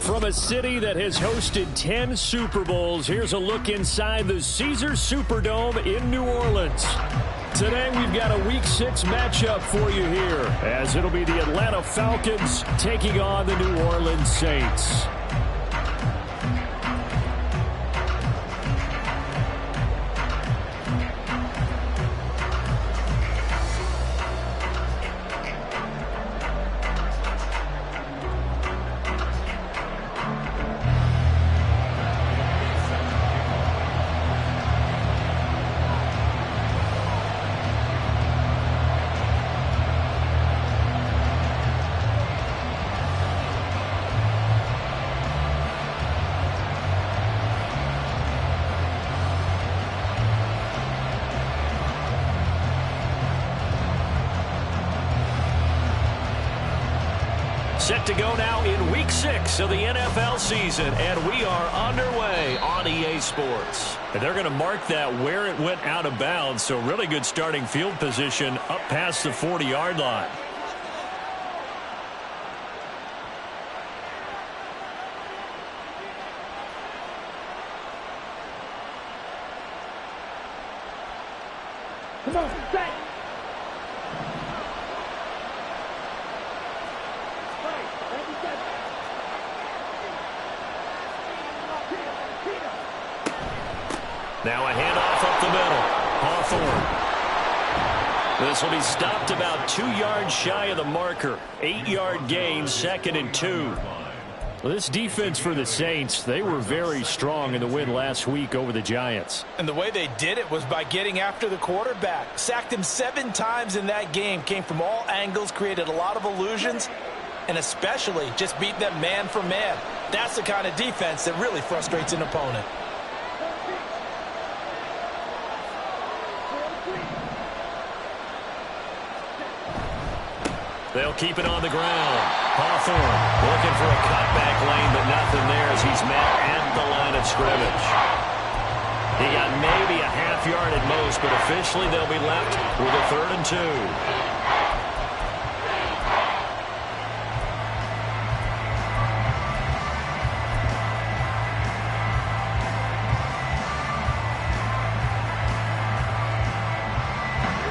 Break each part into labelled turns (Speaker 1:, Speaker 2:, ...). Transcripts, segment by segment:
Speaker 1: From a city that has hosted 10 Super Bowls, here's a look inside the Caesars Superdome in New Orleans. Today we've got a Week 6 matchup for you here, as it'll be the Atlanta Falcons taking on the New Orleans Saints. Set to go now in Week 6 of the NFL season, and we are underway on EA Sports. And they're going to mark that where it went out of bounds, so really good starting field position up past the 40-yard line.
Speaker 2: Come on, set.
Speaker 1: Now a handoff up the middle. Hawthorne. This will be stopped about 2 yards shy of the marker. 8-yard gain, 2nd and 2. Well, this defense for the Saints, they were very strong in the win last week over the Giants.
Speaker 3: And the way they did it was by getting after the quarterback. Sacked him 7 times in that game. Came from all angles, created a lot of illusions, and especially just beat them man for man. That's the kind of defense that really frustrates an opponent.
Speaker 1: They'll keep it on the ground. Hawthorne looking for a cutback lane, but nothing there as he's met at the line of scrimmage. He got maybe a half yard at most, but officially they'll be left with a 3rd and 2.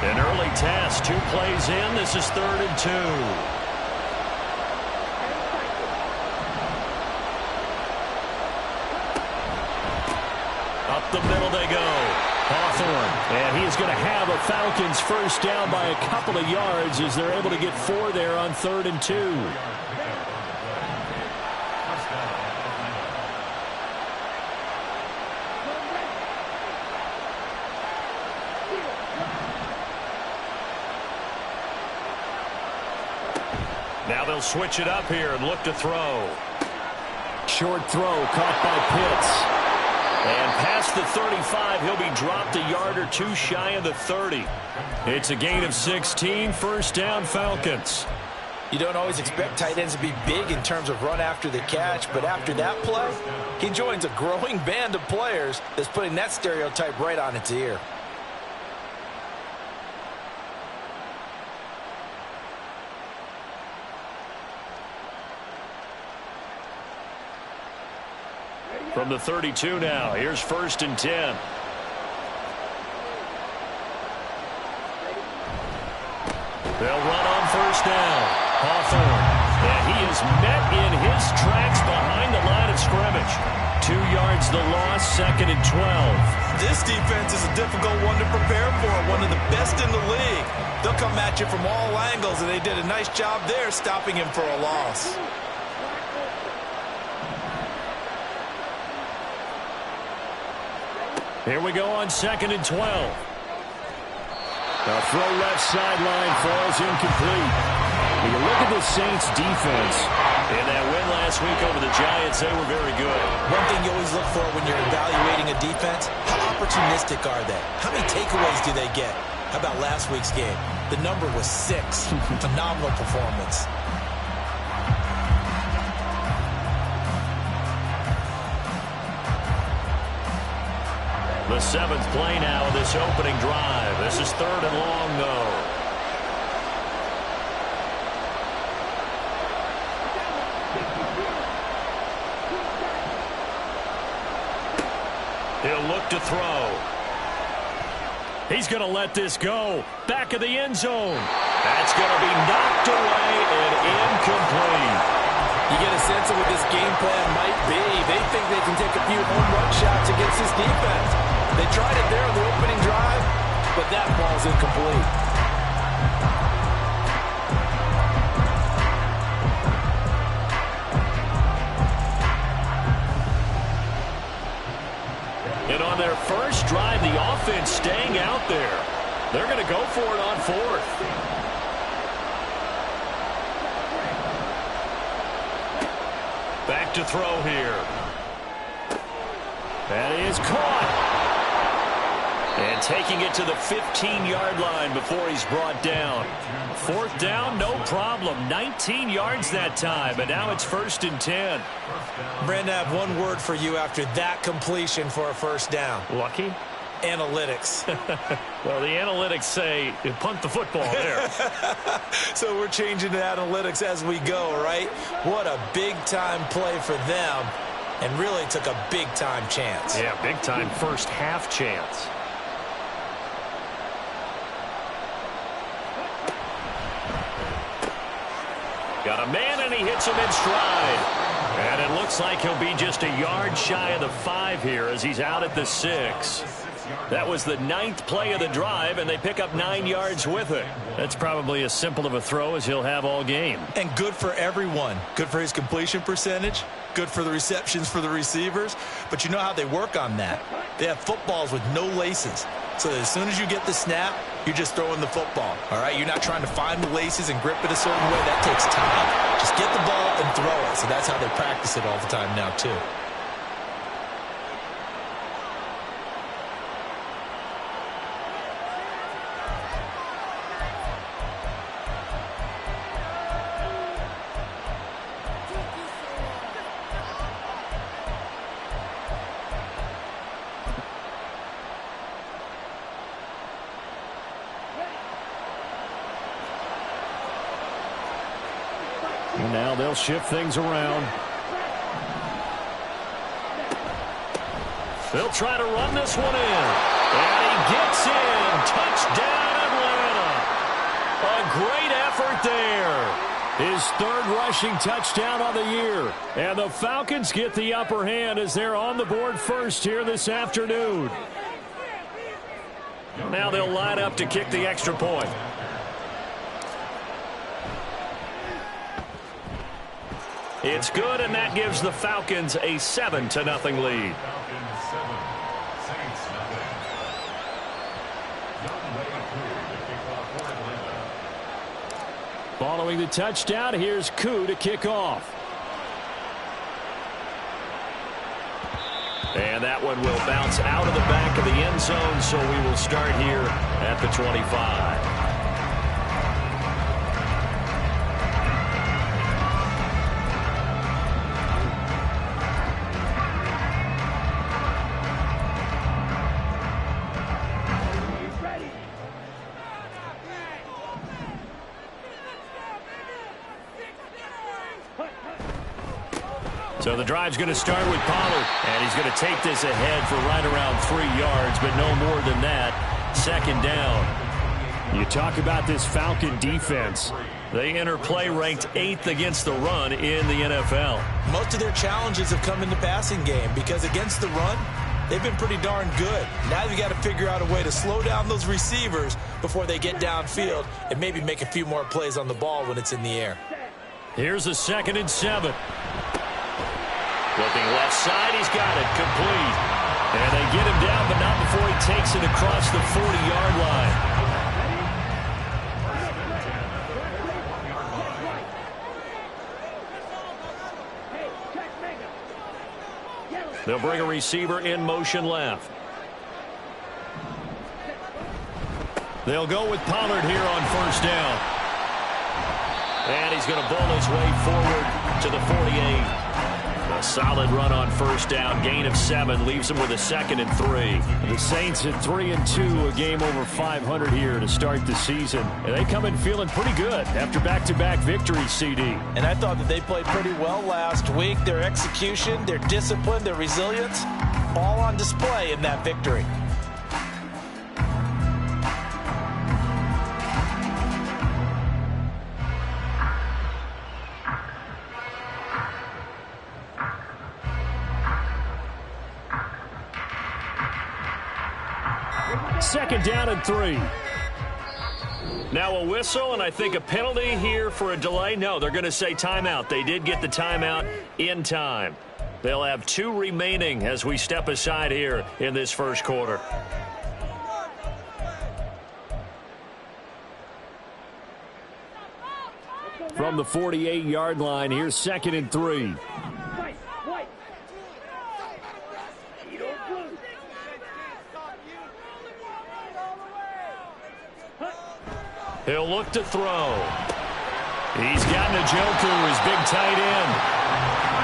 Speaker 1: An early task, 2 plays in. This is 3rd and 2. Up the middle they go. Hawthorne. And he is going to have a Falcons first down by a couple of yards as they're able to get 4 there on 3rd and 2. Now they'll switch it up here and look to throw. Short throw caught by Pitts. And past the 35, he'll be dropped a yard or 2 shy of the 30. It's a gain of 16, first down Falcons.
Speaker 3: You don't always expect tight ends to be big in terms of run after the catch, but after that play, he joins a growing band of players that's putting that stereotype right on its ear.
Speaker 1: From the 32 now, here's 1st and 10. They'll run on 1st down. Hawthorne. And he is met in his tracks behind the line of scrimmage. 2 yards the loss, 2nd and 12.
Speaker 3: This defense is a difficult one to prepare for, one of the best in the league. They'll come at you from all angles, and they did a nice job there stopping him for a loss.
Speaker 1: Here we go on 2nd and 12. The throw left sideline falls incomplete. When you look at the Saints defense, in that win last week over the Giants, they were very good.
Speaker 3: One thing you always look for when you're evaluating a defense, how opportunistic are they? How many takeaways do they get? How about last week's game? The number was 6. Phenomenal performance.
Speaker 1: The 7th play now of this opening drive. This is 3rd and long, though. He'll look to throw. He's going to let this go. Back of the end zone. That's going to be knocked away and incomplete.
Speaker 3: You get a sense of what this game plan might be. They think they can take a few home run shots against this defense. They tried it there on the opening drive, but that ball's incomplete.
Speaker 1: And on their first drive, the offense staying out there. They're going to go for it on fourth. Back to throw here. That is caught. And taking it to the 15-yard line before he's brought down. Fourth down, no problem. 19 yards that time, and now it's 1st and 10.
Speaker 3: Brandon, I have one word for you after that completion for a first down.
Speaker 1: Lucky?
Speaker 3: Analytics.
Speaker 1: Well, the analytics say punt the football there.
Speaker 3: So we're changing the analytics as we go, right? What a big-time play for them, and really took a big-time chance.
Speaker 1: Yeah, big-time first half chance. Got a man, and he hits him in stride. And it looks like he'll be just a yard shy of the 5 here as he's out at the 6. That was the 9th play of the drive, and they pick up 9 yards with it. That's probably as simple of a throw as he'll have all game.
Speaker 3: And good for everyone. Good for his completion percentage. Good for the receptions for the receivers. But you know how they work on that. They have footballs with no laces. So as soon as you get the snap, you're just throwing the football. All right, you're not trying to find the laces and grip it a certain way. That takes time. Just get the ball and throw it. So that's how they practice it all the time now, too.
Speaker 1: And now they'll shift things around. They'll try to run this one in. And he gets in. Touchdown, Atlanta. A great effort there. His 3rd rushing touchdown on the year. And the Falcons get the upper hand as they're on the board first here this afternoon. Now they'll line up to kick the extra point. It's good, and that gives the Falcons a 7-0 lead. Following the touchdown, here's Koo to kick off. And that one will bounce out of the back of the end zone, so we will start here at the 25. So the drive's going to start with Pollard, and he's going to take this ahead for right around 3 yards, but no more than that. 2nd down. You talk about this Falcon defense. They enter play ranked 8th against the run in the NFL.
Speaker 3: Most of their challenges have come in the passing game because against the run, they've been pretty darn good. Now you've got to figure out a way to slow down those receivers before they get downfield and maybe make a few more plays on the ball when it's in the air.
Speaker 1: Here's a 2nd and 7. Looking left side, he's got it, complete. And they get him down, but not before he takes it across the 40-yard line. They'll bring a receiver in motion left. They'll go with Pollard here on 1st down. And he's going to bowl his way forward to the 48. A solid run on 1st down. Gain of 7 leaves him with a 2nd and 3. The Saints at 3-2, a game over 500 here to start the season. And they come in feeling pretty good after back-to-back victories, CD.
Speaker 3: And I thought that they played pretty well last week. Their execution, their discipline, their resilience, all on display in that victory.
Speaker 1: Second down and 3. Now a whistle, and I think a penalty here for a delay. No, they're going to say timeout. They did get the timeout in time. They'll have 2 remaining as we step aside here in this first quarter. From the 48-yard line, here's second and 3. He'll look to throw. He's got Njoku, his big tight end.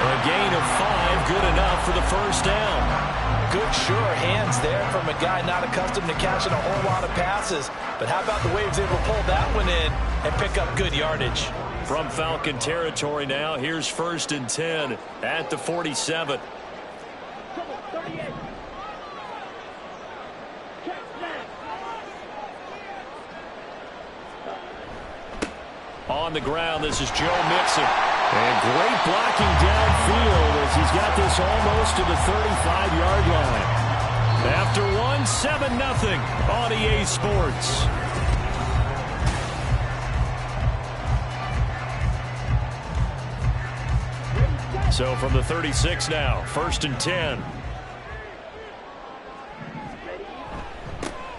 Speaker 1: A gain of 5, good enough for the first down.
Speaker 3: Good, sure hands there from a guy not accustomed to catching a whole lot of passes. But how about the way he was able to pull that one in and pick up good yardage?
Speaker 1: From Falcon territory now, here's first and 10 at the 47. On the ground, this is Joe Mixon. And great blocking downfield as he's got this almost to the 35-yard line. After 7-0 on EA Sports. So from the 36 now, first and 10.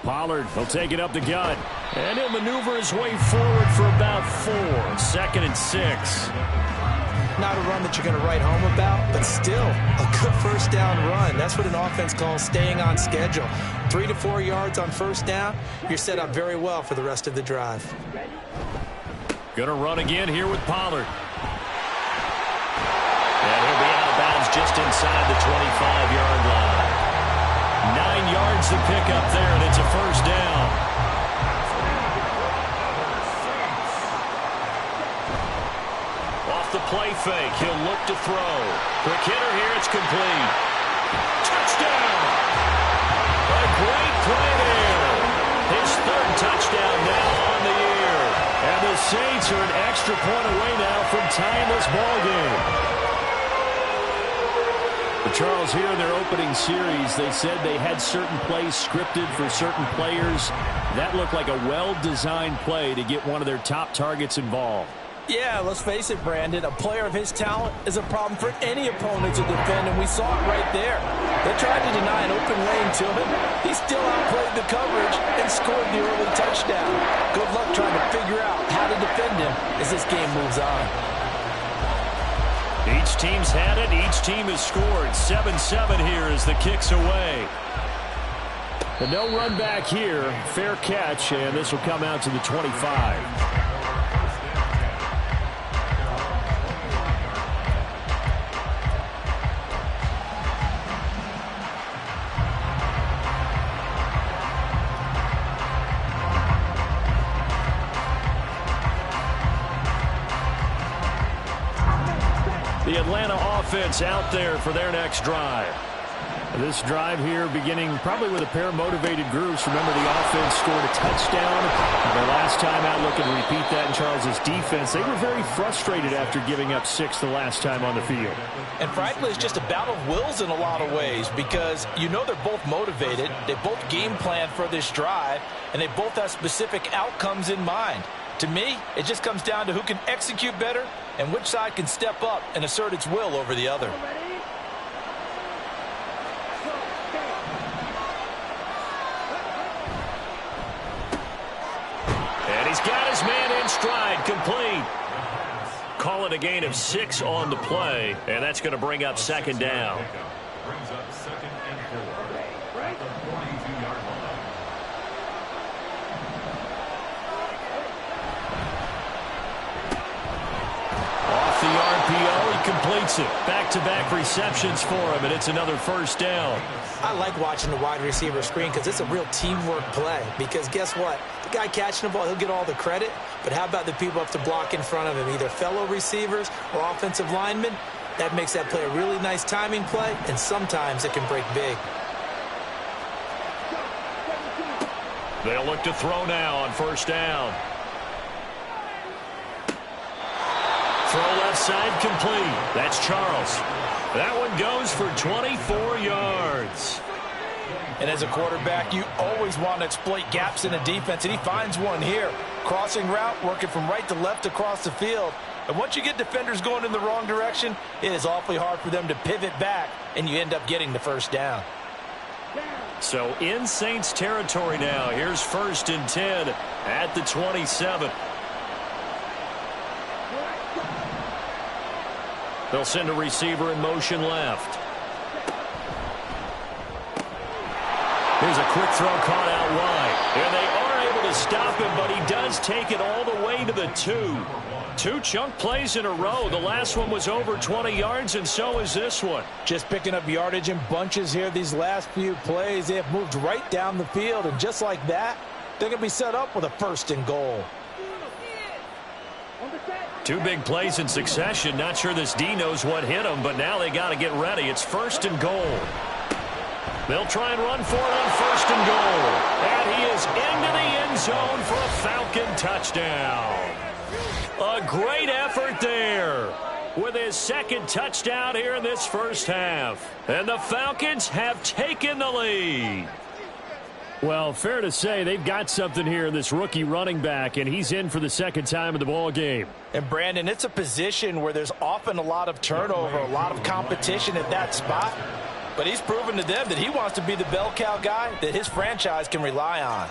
Speaker 1: Pollard, he'll take it up the gut. And he'll maneuver his way forward for about 4. Second and 6.
Speaker 3: Not a run that you're going to write home about, but still a good first down run. That's what an offense calls staying on schedule. 3 to 4 yards on first down. You're set up very well for the rest of the drive.
Speaker 1: Going to run again here with Pollard. And he'll be out of bounds just inside the 25-yard line. 9 yards to pick up there, and it's a first down. Off the play fake, he'll look to throw. Quick hitter here, it's complete. Touchdown! A great play there. His 3rd touchdown now on the year. And the Saints are an extra point away now from tying this ball game. Charles, here in their opening series, they said they had certain plays scripted for certain players. That looked like a well-designed play to get one of their top targets involved.
Speaker 3: Yeah, let's face it, Brandon. A player of his talent is a problem for any opponent to defend, and we saw it right there. They tried to deny an open lane to him. He still outplayed the coverage and scored the early touchdown. Good luck trying to figure out how to defend him as this game moves on.
Speaker 1: Each team's had it. Each team has scored. 7-7 here as the kick's away. And no run back here. Fair catch, and this will come out to the 25. The Atlanta offense out there for their next drive. This drive here beginning probably with a pair of motivated groups. Remember, the offense scored a touchdown. The last time out, looking to repeat that in Charles's defense. They were very frustrated after giving up 6 the last time on the field.
Speaker 3: And frankly, it's just a battle of wills in a lot of ways because you know they're both motivated. They both game plan for this drive, and they both have specific outcomes in mind. To me, it just comes down to who can execute better and which side can step up and assert its will over the other.
Speaker 1: And he's got his man in stride, complete. Call it a gain of 6 on the play, and that's going to bring up second down.
Speaker 2: Brings up 2nd and 4 at the 42-yard line.
Speaker 1: The RPO, he completes it. Back-to-back receptions for him, and it's another first down.
Speaker 3: I like watching the wide receiver screen because it's a real teamwork play. Because guess what? The guy catching the ball, he'll get all the credit. But how about the people up to block in front of him, either fellow receivers or offensive linemen? That makes that play a really nice timing play, and sometimes it can break big.
Speaker 1: They'll look to throw now on first down. Throw left side complete. That's Charles. That one goes for 24 yards.
Speaker 3: And as a quarterback, you always want to exploit gaps in a defense, and he finds one here. Crossing route, working from right to left across the field. And once you get defenders going in the wrong direction, it is awfully hard for them to pivot back, and you end up getting the first down.
Speaker 1: So in Saints territory now. Here's 1st and 10 at the 27. They'll send a receiver in motion left. Here's a quick throw caught out wide. And they are able to stop him, but he does take it all the way to the 2. 2 chunk plays in a row. The last one was over 20 yards, and so is this one.
Speaker 3: Just picking up yardage in bunches here these last few plays. They have moved right down the field, and just like that, they're going to be set up with a 1st and goal.
Speaker 1: 2 big plays in succession. Not sure this D knows what hit him, but now they got to get ready. It's 1st and goal. They'll try and run for it on 1st and goal. And he is into the end zone for a Falcon touchdown. A great effort there with his 2nd touchdown here in this first half. And the Falcons have taken the lead. Well, fair to say they've got something here in this rookie running back, and he's in for the 2nd time in the ball game.
Speaker 3: And, Brandon, it's a position where there's often a lot of turnover, a lot of competition at that spot. But he's proven to them that he wants to be the bell cow guy that his franchise can rely on.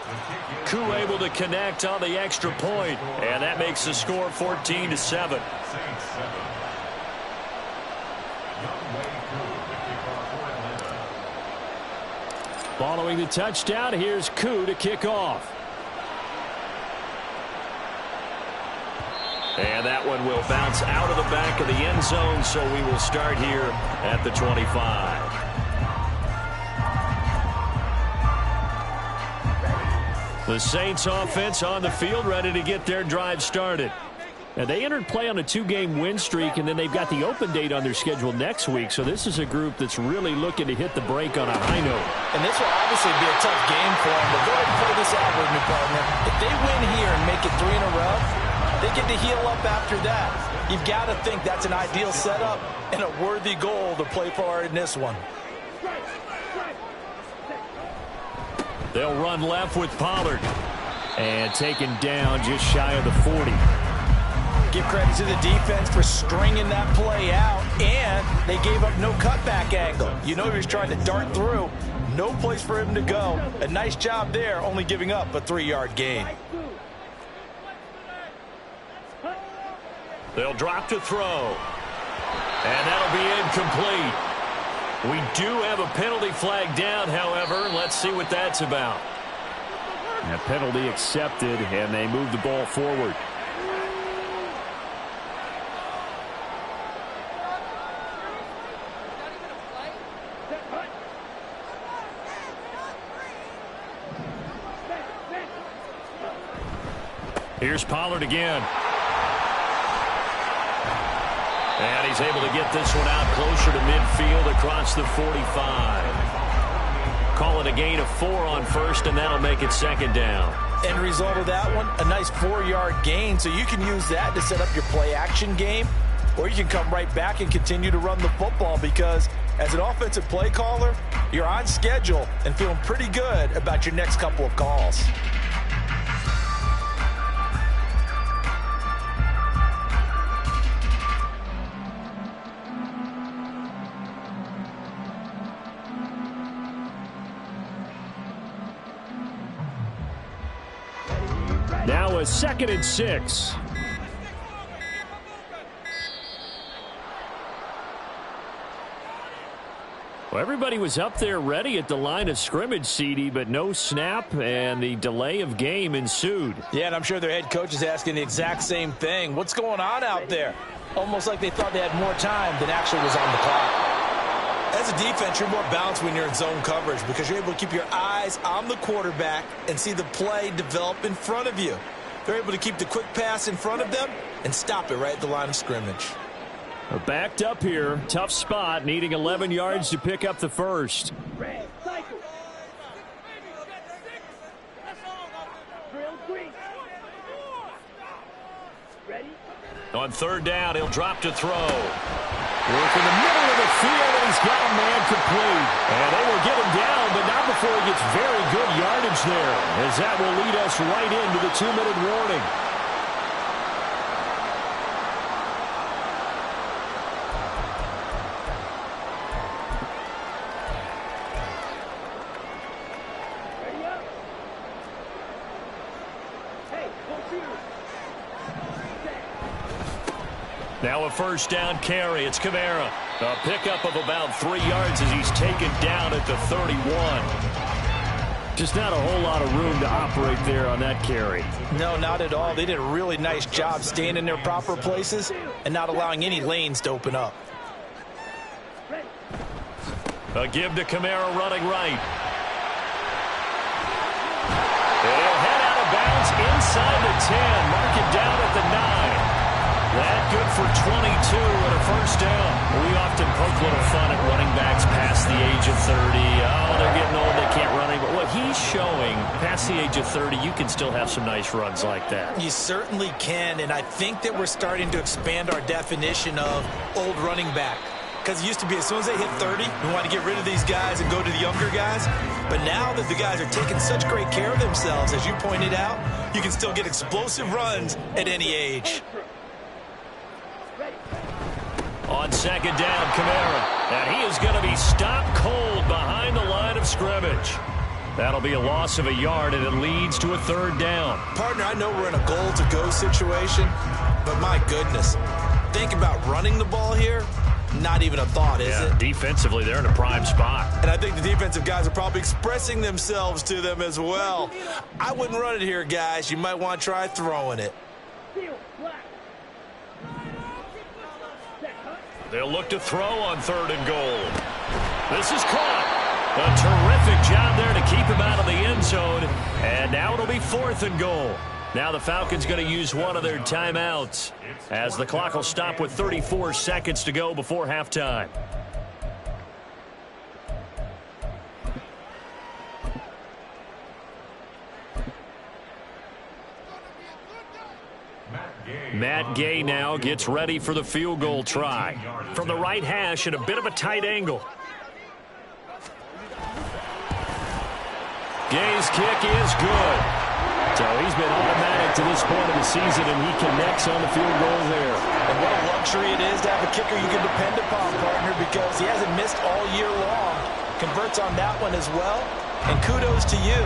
Speaker 1: Koo able to connect on the extra point, and that makes the score 14-7. Following the touchdown, here's Koo to kick off. And that one will bounce out of the back of the end zone, so we will start here at the 25. The Saints offense on the field, ready to get their drive started. And they entered play on a 2-game win streak, and then they've got the open date on their schedule next week. So this is a group that's really looking to hit the break on a high note.
Speaker 3: And this will obviously be a tough game for them. But go ahead and play this out with me, partner. If they win here and make it 3 in a row, they get to heal up after that. You've got to think that's an ideal setup and a worthy goal to play for in this one.
Speaker 1: They'll run left with Pollard. And taken down just shy of the 40.
Speaker 3: Give credit to the defense for stringing that play out, and they gave up no cutback angle. You know he was trying to dart through. No place for him to go. A nice job there, only giving up a 3-yard gain.
Speaker 1: They'll drop to throw. And that'll be incomplete. We do have a penalty flag down, however. Let's see what that's about. A penalty accepted, and they move the ball forward. Here's Pollard again. And he's able to get this one out closer to midfield across the 45. Call it a gain of 4 on first, and that'll make it 2nd down.
Speaker 3: End result of that one, a nice 4-yard gain, so you can use that to set up your play-action game, or you can come right back and continue to run the football because as an offensive play caller, you're on schedule and feeling pretty good about your next couple of calls.
Speaker 1: Now a 2nd and 6. Well, everybody was up there ready at the line of scrimmage, CD, but no snap, and the delay of game ensued.
Speaker 3: Yeah, and I'm sure their head coach is asking the exact same thing. What's going on out there? Almost like they thought they had more time than actually was on the clock. As a defense, you're more balanced when you're in zone coverage because you're able to keep your eyes on the quarterback and see the play develop in front of you. They're able to keep the quick pass in front of them and stop it right at the line of scrimmage.
Speaker 1: Backed up here. Tough spot. Needing 11 yards to pick up the first. On third down, he'll drop to throw. Work in the middle of the field, and he's got a man complete. And they will get him down, but not before he gets very good yardage there, as that will lead us right into the 2-minute warning. Now a first down carry. It's Kamara. A pickup of about 3 yards as he's taken down at the 31. Just not a whole lot of room to operate there on that carry.
Speaker 3: No, not at all. They did a really nice job staying in their proper places and not allowing any lanes to open up.
Speaker 1: A give to Kamara running right. And he'll head out of bounds inside the 10. Mark it down at the 9. That good for 22 and a first down. We often poke a little fun at running backs past the age of 30. Oh, they're getting old, they can't run anymore. What he's showing, past the age of 30, you can still have some nice runs like that.
Speaker 3: You certainly can, and I think that we're starting to expand our definition of old running back. Because it used to be as soon as they hit 30, we want to get rid of these guys and go to the younger guys. But now that the guys are taking such great care of themselves, as you pointed out, you can still get explosive runs at any age.
Speaker 1: On second down, Kamara. And he is going to be stopped cold behind the line of scrimmage. That'll be a loss of a yard, and it leads to a third down.
Speaker 3: Partner, I know we're in a goal-to-go situation, but my goodness, think about running the ball here. Not even a thought, is it?
Speaker 1: Defensively, they're in a prime spot.
Speaker 3: And I think the defensive guys are probably expressing themselves to them as well. I wouldn't run it here, guys. You might want to try throwing it.
Speaker 1: They'll look to throw on third and goal. This is caught. A terrific job there to keep him out of the end zone. And now it'll be fourth and goal. Now the Falcons going to use one of their timeouts as the clock will stop with 34 seconds to go before halftime. Matt Gay now gets ready for the field goal try. From the right hash at a bit of a tight angle. Gay's kick is good. So he's been automatic to this point of the season, and he connects on the field goal there.
Speaker 3: And what a luxury it is to have a kicker you can depend upon, partner, because he hasn't missed all year long. Converts on that one as well. And kudos to you.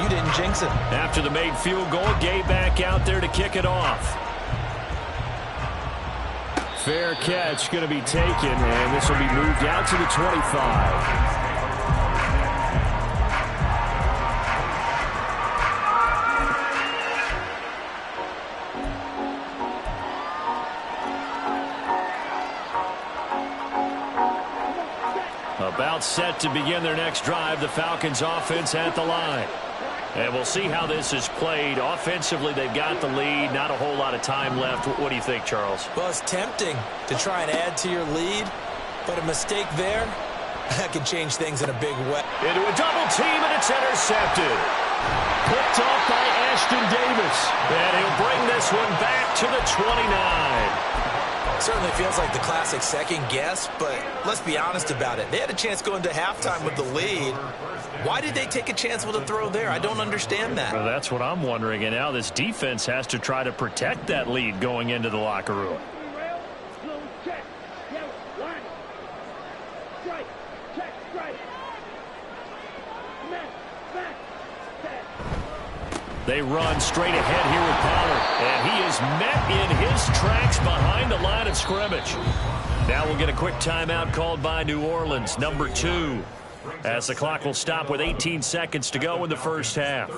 Speaker 3: You didn't jinx it.
Speaker 1: After the made field goal, Gay back out there to kick it off. Fair catch going to be taken, and this will be moved out to the 25. About set to begin their next drive, the Falcons offense at the line. And we'll see how this is played. Offensively, they've got the lead. Not a whole lot of time left. What do you think, Charles?
Speaker 3: Well, it's tempting to try and add to your lead, but a mistake there, that can change things in a big way.
Speaker 1: Into a double team, and it's intercepted. Picked off by Ashton Davis. And he'll bring this one back to the 29.
Speaker 3: Certainly feels like the classic second guess, but let's be honest about it. They had a chance going into halftime with the lead. Why did they take a chance with a throw there? I don't understand that.
Speaker 1: Well, that's what I'm wondering. And now this defense has to try to protect that lead going into the locker room. They run straight ahead here with Pollard, and he is met in his tracks behind the line of scrimmage. Now we'll get a quick timeout called by New Orleans, number 2, as the clock will stop with 18 seconds to go in the first half.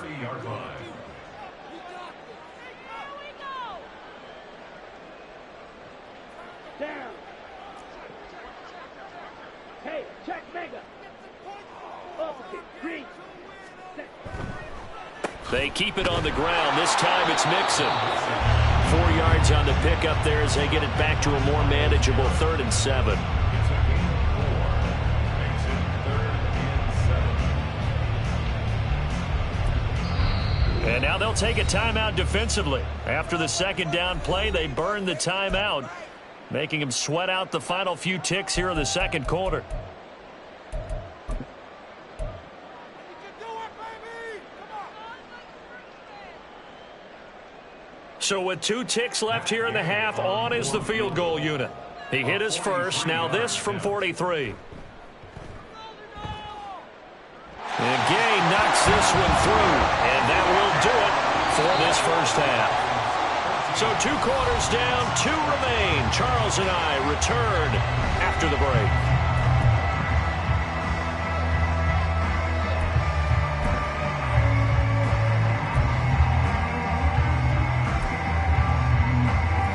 Speaker 1: They keep it on the ground. This time it's Mixon. 4 yards on the pickup there as they get it back to a more manageable 3rd and 7. And now they'll take a timeout defensively. After the second down play, they burn the timeout, making them sweat out the final few ticks here in the second quarter. So with 2 ticks left here in the half, on is the field goal unit. He hit his first. Now this from 43. And Gay knocks this one through, and that will do it for this first half. So 2 quarters down, 2 remain. Charles and I return after the break.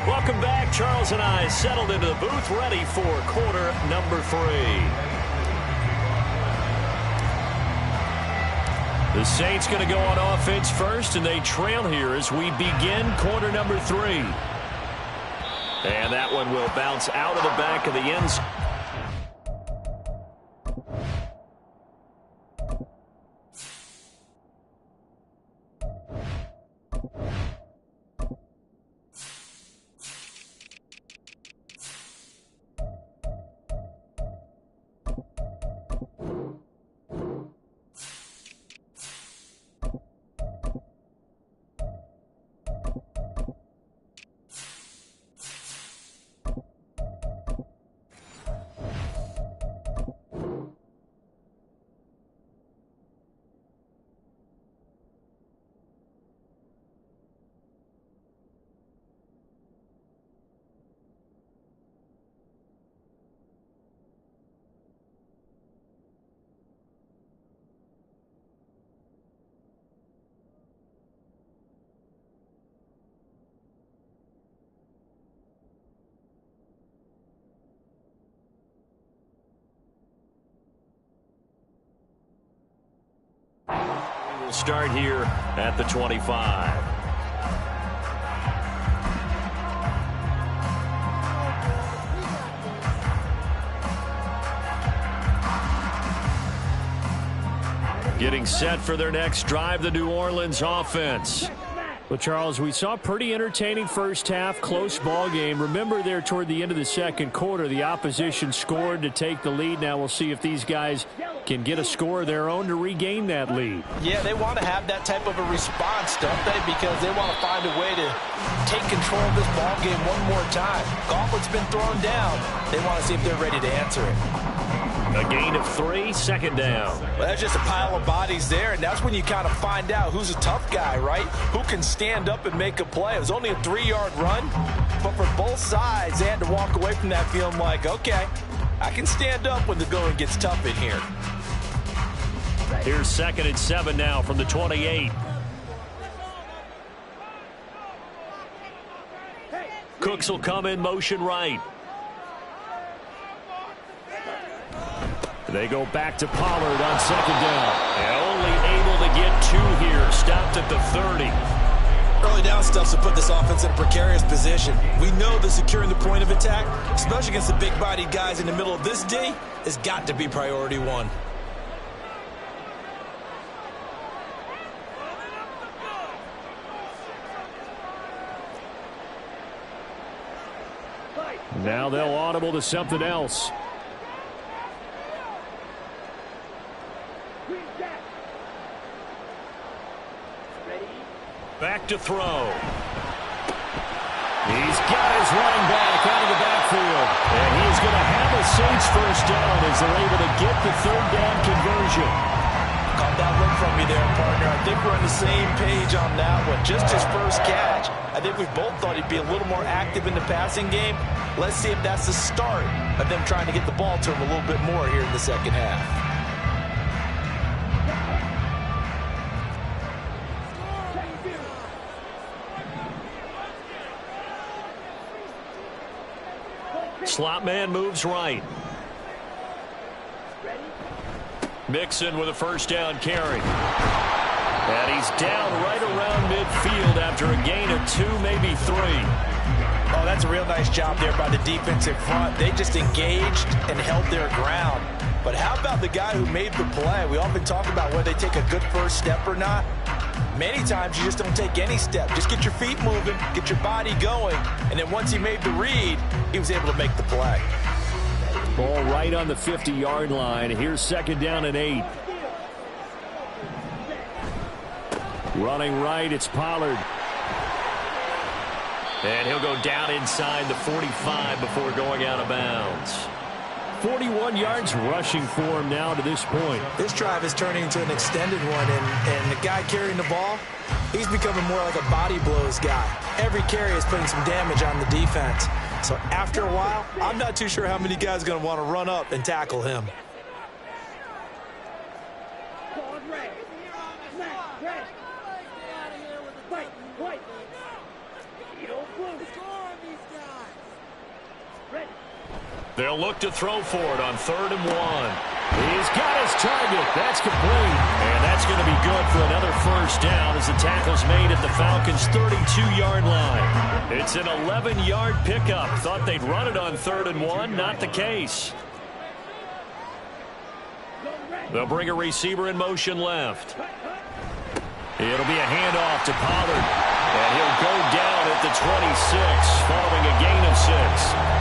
Speaker 1: Welcome back. Charles and I settled into the booth, ready for quarter number 3. The Saints going to go on offense first, and they trail here as we begin quarter number 3. And that one will bounce out of the back of the end zone. We'll start here at the 25. Getting set for their next drive, the New Orleans offense. Well, Charles, we saw a pretty entertaining first half, close ball game. Remember there toward the end of the second quarter, the opposition scored to take the lead. Now we'll see if these guys can get a score of their own to regain that lead.
Speaker 3: Yeah, they want to have that type of a response, don't they? Because they want to find a way to take control of this ball game one more time. Gauntlet's been thrown down. They want to see if they're ready to answer it.
Speaker 1: A gain of 3, second down.
Speaker 3: Well, that's just a pile of bodies there, and that's when you kind of find out who's a tough guy, right? Who can stand up and make a play. It was only a 3-yard run, but for both sides, they had to walk away from that feeling like, okay, I can stand up when the going gets tough in here.
Speaker 1: Here's 2nd and 7 now from the 28. Cooks will come in motion right. They go back to Pollard on 2nd down. And only able to get 2 here. Stopped at the 30.
Speaker 3: Early down stuff to put this offense in a precarious position. We know that securing the point of attack, especially against the big-bodied guys in the middle of this D, has got to be priority 1.
Speaker 1: Now they'll audible to something else. Back to throw. He's got his running back out of the backfield. And he's going to have a Saints first down as they're able to get the 3rd down conversion.
Speaker 3: Caught that look from me there, partner. I think we're on the same page on that one. Just his first catch. I think we both thought he'd be a little more active in the passing game. Let's see if that's the start of them trying to get the ball to him a little bit more here in the second half.
Speaker 1: Slot man moves right. Mixon with a first down carry. And he's down right around midfield after a gain of 2, maybe 3.
Speaker 3: Oh, that's a real nice job there by the defensive front. They just engaged and held their ground. But how about the guy who made the play? We often talk about whether they take a good first step or not. Many times you just don't take any step. Just get your feet moving, get your body going, and then once he made the read, he was able to make the play.
Speaker 1: Ball right on the 50-yard line. Here's 2nd down and 8. Running right, it's Pollard. And he'll go down inside the 45 before going out of bounds. 41 yards rushing for him now to this point.
Speaker 3: This drive is turning into an extended one, and the guy carrying the ball, he's becoming more like a body blows guy. Every carry is putting some damage on the defense. So after a while, I'm not too sure how many guys are going to want to run up and tackle him.
Speaker 1: They'll look to throw for it on 3rd and 1. He's got his target. That's complete. And that's going to be good for another first down as the tackle's made at the Falcons' 32-yard line. It's an 11-yard pickup. Thought they'd run it on 3rd and 1. Not the case. They'll bring a receiver in motion left. It'll be a handoff to Pollard. And he'll go down at the 26 following a gain of 6.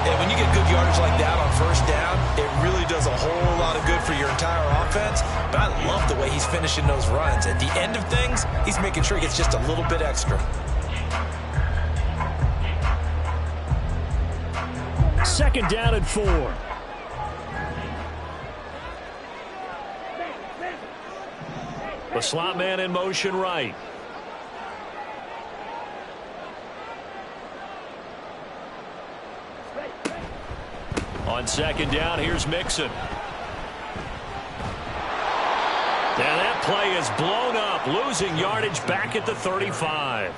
Speaker 3: And when you get good yardage like that on first down, it really does a whole lot of good for your entire offense. But I love the way he's finishing those runs. At the end of things, he's making sure he gets just a little bit extra.
Speaker 1: 2nd down and 4. The slot man in motion right. On 2nd down, here's Mixon. And that play is blown up, losing yardage back at the 35.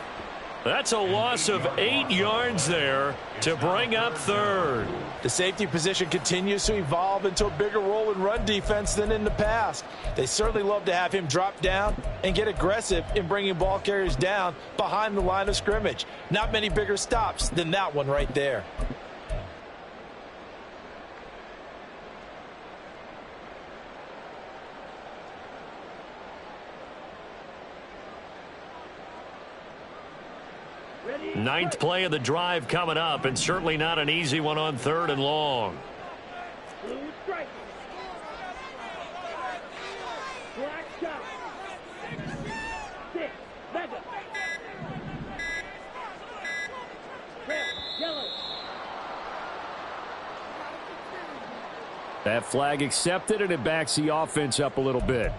Speaker 1: That's a loss of 8 yards there to bring up 3rd.
Speaker 3: The safety position continues to evolve into a bigger role in run defense than in the past. They certainly love to have him drop down and get aggressive in bringing ball carriers down behind the line of scrimmage. Not many bigger stops than that one right there.
Speaker 1: Ninth play of the drive coming up, and certainly not an easy one on 3rd and long. That flag accepted, and it backs the offense up a little bit.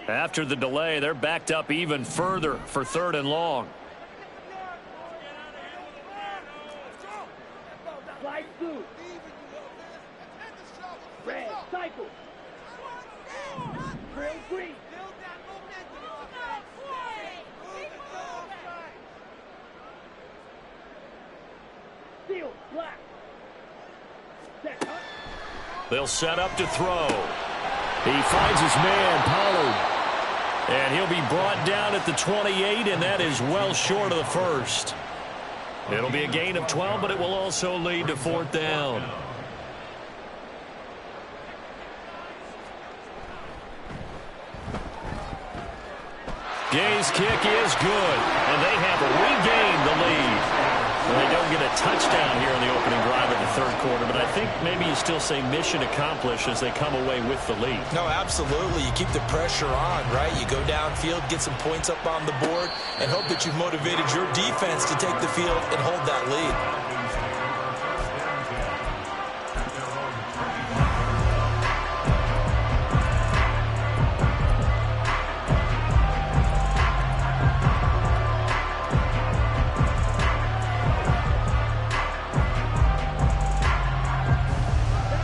Speaker 1: After the delay, they're backed up even further for 3rd and long. They'll set up to throw. He finds his man, Pollard. And he'll be brought down at the 28, and that is well short of the first. It'll be a gain of 12, but it will also lead to 4th down. Gay's kick is good, and they have regained the lead. Well, they don't get a touchdown here in the opening drive of the 3rd quarter, but I think maybe you still say mission accomplished as they come away with the lead.
Speaker 3: No, absolutely. You keep the pressure on, right? You go downfield, get some points up on the board, and hope that you've motivated your defense to take the field and hold that lead.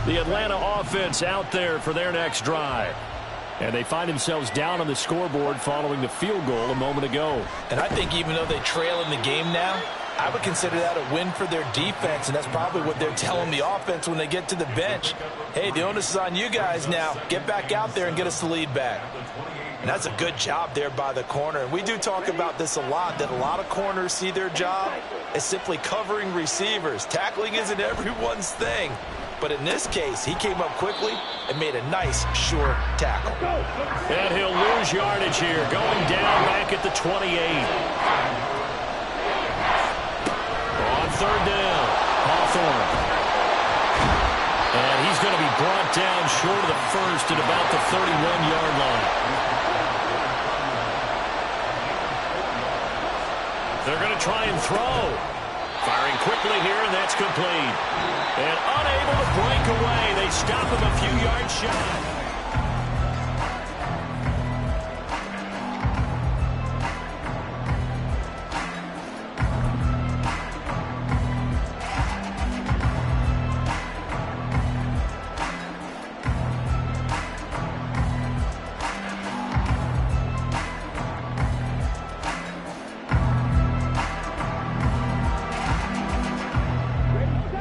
Speaker 1: The Atlanta offense out there for their next drive. And they find themselves down on the scoreboard following the field goal a moment ago.
Speaker 3: And I think even though they trail in the game now, I would consider that a win for their defense, and that's probably what they're telling the offense when they get to the bench. Hey, the onus is on you guys now. Get back out there and get us the lead back. And that's a good job there by the corner. And we do talk about this a lot, that a lot of corners see their job as simply covering receivers. Tackling isn't everyone's thing. But in this case, he came up quickly and made a nice, sure tackle.
Speaker 1: And he'll lose yardage here, going down back at the 28. On third down, Hawthorne. And he's going to be brought down short of the first at about the 31-yard line. They're going to try and throw. Firing quickly here, and that's complete. And unable to break away. They stop him a few yards shy.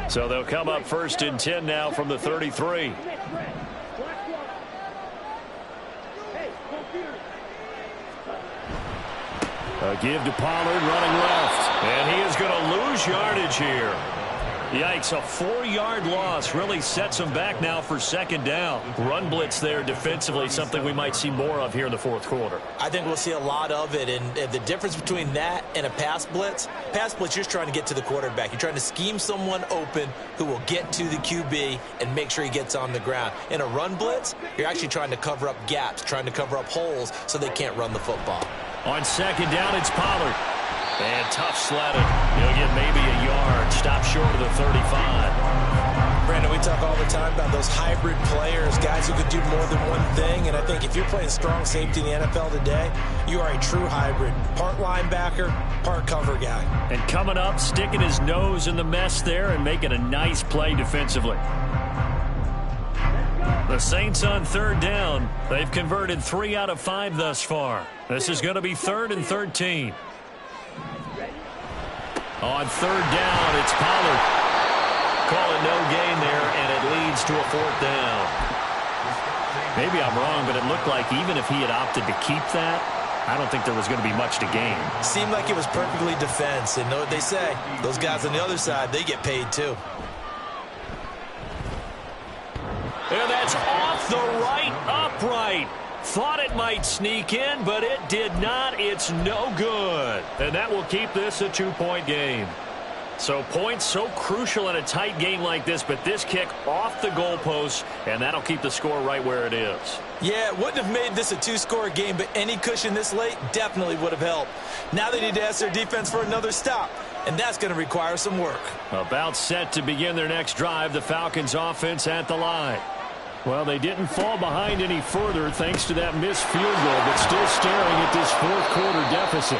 Speaker 1: So they'll come up first and 10 now from the 33. A give to Pollard running left. And he is going to lose yardage here. Yikes, a 4-yard loss really sets him back now for second down. Run blitz there defensively, something we might see more of here in the fourth quarter.
Speaker 3: I think we'll see a lot of it, and the difference between that and a pass blitz, you're just trying to get to the quarterback. You're trying to scheme someone open who will get to the QB and make sure he gets on the ground. In a run blitz, you're actually trying to cover up gaps, trying to cover up holes so they can't run the football.
Speaker 1: On second down, it's Pollard. And tough sledding. He'll get maybe a yard. Stop short of the 35.
Speaker 3: Brandon, we talk all the time about those hybrid players, guys who could do more than one thing. And I think if you're playing strong safety in the NFL today, you are a true hybrid. Part linebacker, part cover guy.
Speaker 1: And coming up, sticking his nose in the mess there and making a nice play defensively. The Saints on third down. They've converted 3 out of 5 thus far. This is going to be 3rd and 13. On third down, it's Pollard. Call it no gain there, and it leads to a 4th down. Maybe I'm wrong, but it looked like even if he had opted to keep that, I don't think there was going to be much to gain.
Speaker 3: Seemed like it was perfectly defense, and know what they say. Those guys on the other side, they get paid too.
Speaker 1: And that's off the right upright. Thought it might sneak in, but it did not. It's no good. And that will keep this a 2-point game. So points so crucial in a tight game like this, but this kick off the goalpost, and that'll keep the score right where it is.
Speaker 3: Yeah, it wouldn't have made this a 2-score game, but any cushion this late definitely would have helped. Now they need to ask their defense for another stop, and that's going to require some work.
Speaker 1: About set to begin their next drive, the Falcons offense at the line. Well, they didn't fall behind any further thanks to that missed field goal, but still staring at this fourth-quarter deficit.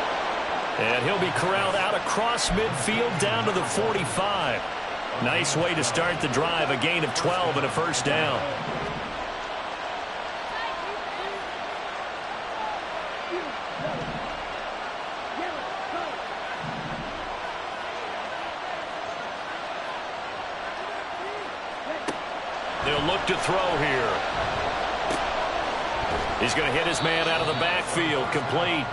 Speaker 1: And he'll be corralled out across midfield down to the 45. Nice way to start the drive, a gain of 12 and a first down. They'll look to throw here. He's going to hit his man out of the backfield. Complete.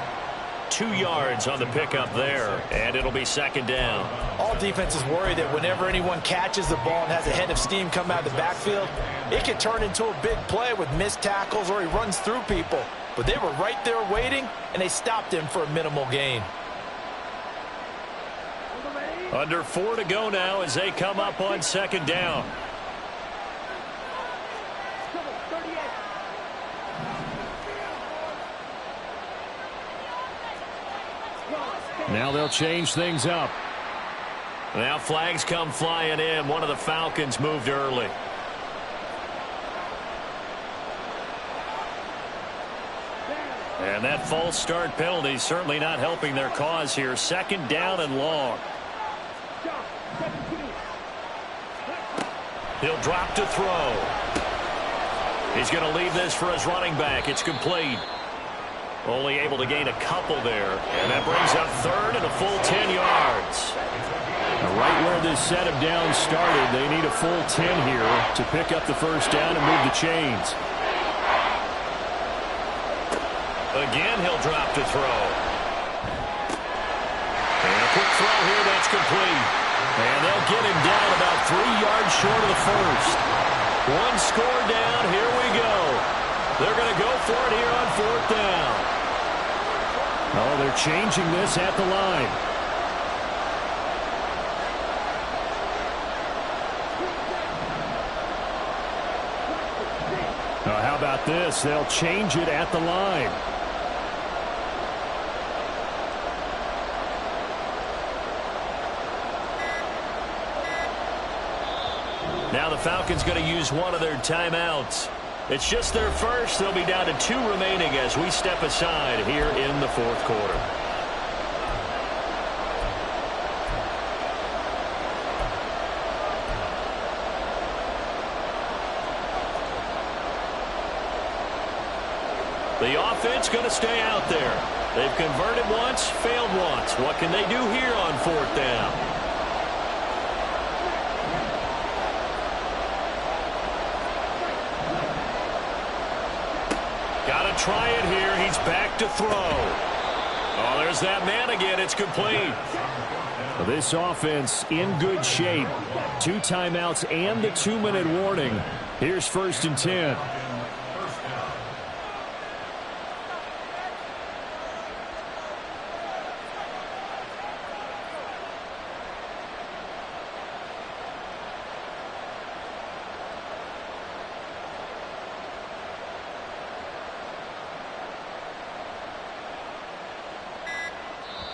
Speaker 1: 2 yards on the pickup there, and it'll be second down.
Speaker 3: All defenses worry that whenever anyone catches the ball and has a head of steam come out of the backfield, it can turn into a big play with missed tackles or he runs through people. But they were right there waiting, and they stopped him for a minimal gain.
Speaker 1: Under 4 to go now as they come up on second down. Now they'll change things up. Now flags come flying in. One of the Falcons moved early. And that false start penalty certainly not helping their cause here. Second down and long. He'll drop to throw. He's going to leave this for his running back. It's complete. Only able to gain a couple there. And that brings up third and a full 10 yards. set him down started. They need a full 10 here to pick up the first down and move the chains.
Speaker 4: Again, he'll drop to throw. And a quick throw here that's complete.
Speaker 1: And they'll get him down about 3 yards short of the first. One score down. Here we go. They're going to go for it here on fourth down. Oh, they're changing this at the line. Now, how about this? They'll change it at the line. Now the Falcons going to use one of their timeouts. It's just their first. They'll be down to 2 remaining as we step aside here in the fourth quarter. The offense going to stay out there. They've converted once, failed once. What can they do here on fourth down? Try it here. He's back to throw. Oh, there's that man again. It's complete. This offense in good shape. 2 timeouts and the 2-minute warning. Here's first and 10.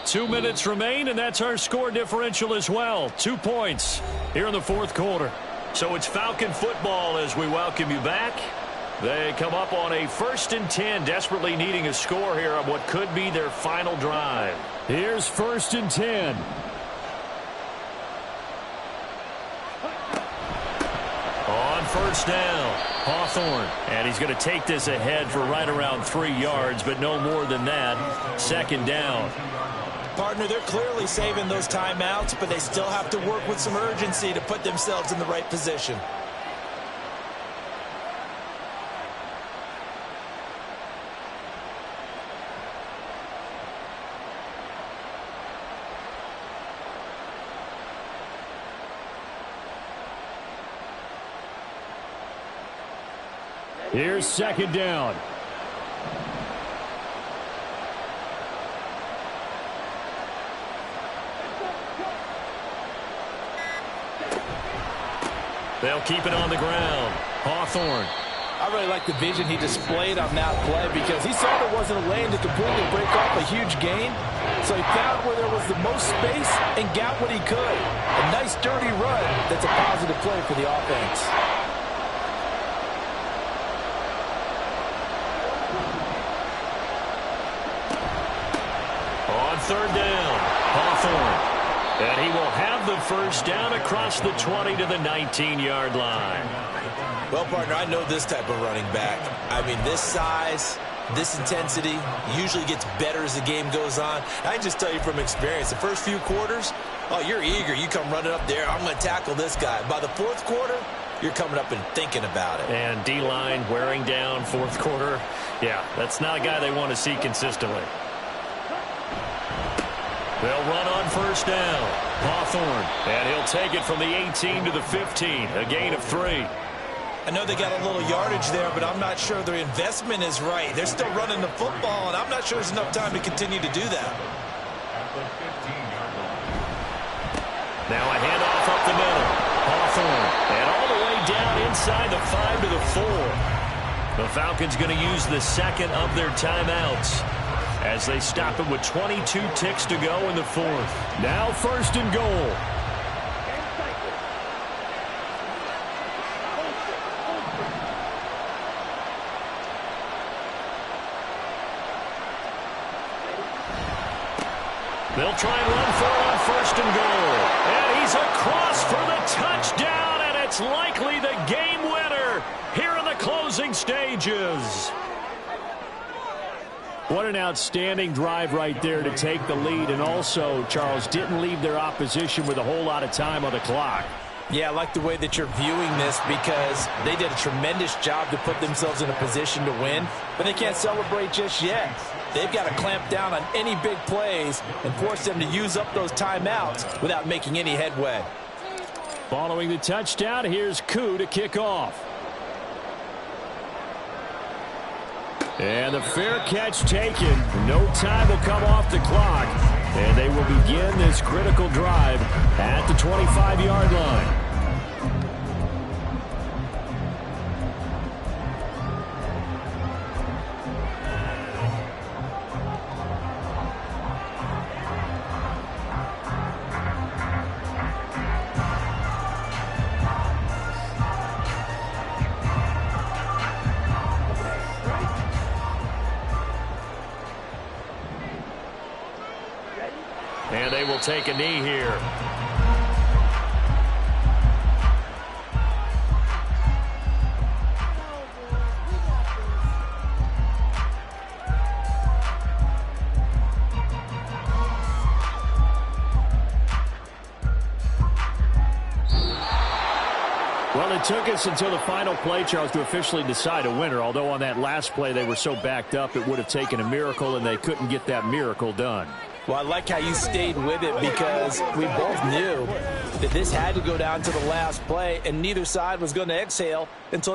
Speaker 1: 2 minutes remain, and that's our score differential as well. 2 points here in the fourth quarter. So it's Falcon football as we welcome you back. They come up on a first and 10, desperately needing a score here on what could be their final drive. Here's first and 10. On first down, Hawthorne. And he's going to take this ahead for right around 3 yards, but no more than that. Second down.
Speaker 3: Partner, they're clearly saving those timeouts, but they still have to work with some urgency to put themselves in the right position.
Speaker 1: Here's second down. They'll keep it on the ground. Hawthorne.
Speaker 3: I really like the vision he displayed on that play because he saw there wasn't a lane to completely break off a huge gain. So he found where there was the most space and got what he could. A nice dirty run that's a positive play for the offense.
Speaker 1: On third down, Hawthorne. And he will have the first down across the 20 to the 19-yard line.
Speaker 3: Well, partner, I know this type of running back. I mean, this size, this intensity usually gets better as the game goes on. I can just tell you from experience, the first few quarters, oh, you're eager. You come running up there, I'm going to tackle this guy. By the fourth quarter, you're coming up and thinking about it.
Speaker 1: And D-line wearing down fourth quarter. Yeah, that's not a guy they want to see consistently. They'll run on first down. Hawthorne. And he'll take it from the 18 to the 15. A gain of 3.
Speaker 3: I know they got a little yardage there, but I'm not sure their investment is right. They're still running the football, and I'm not sure there's enough time to continue to do that.
Speaker 1: Now a handoff up the middle. Hawthorne. And all the way down inside the 5 to the 4. The Falcons going to use the second of their timeouts as they stop it with 22 ticks to go in the fourth. Now first and goal. They'll try and run for it on first and goal. And he's across for the touchdown, and it's likely the game winner here in the closing stages. What an outstanding drive right there to take the lead. And also, Charles, didn't leave their opposition with a whole lot of time on the clock.
Speaker 3: Yeah, I like the way that you're viewing this because they did a tremendous job to put themselves in a position to win, but they can't celebrate just yet. They've got to clamp down on any big plays and force them to use up those timeouts without making any headway.
Speaker 1: Following the touchdown, here's Koo to kick off. And the fair catch taken. No time will come off the clock. And they will begin this critical drive at the 25-yard line. And they will take a knee here. Well, it took us until the final play, Charles, to officially decide a winner. Although on that last play they were so backed up it would have taken a miracle, and they couldn't get that miracle done.
Speaker 3: Well, I like how you stayed with it because we both knew that this had to go down to the last play, and neither side was going to exhale until that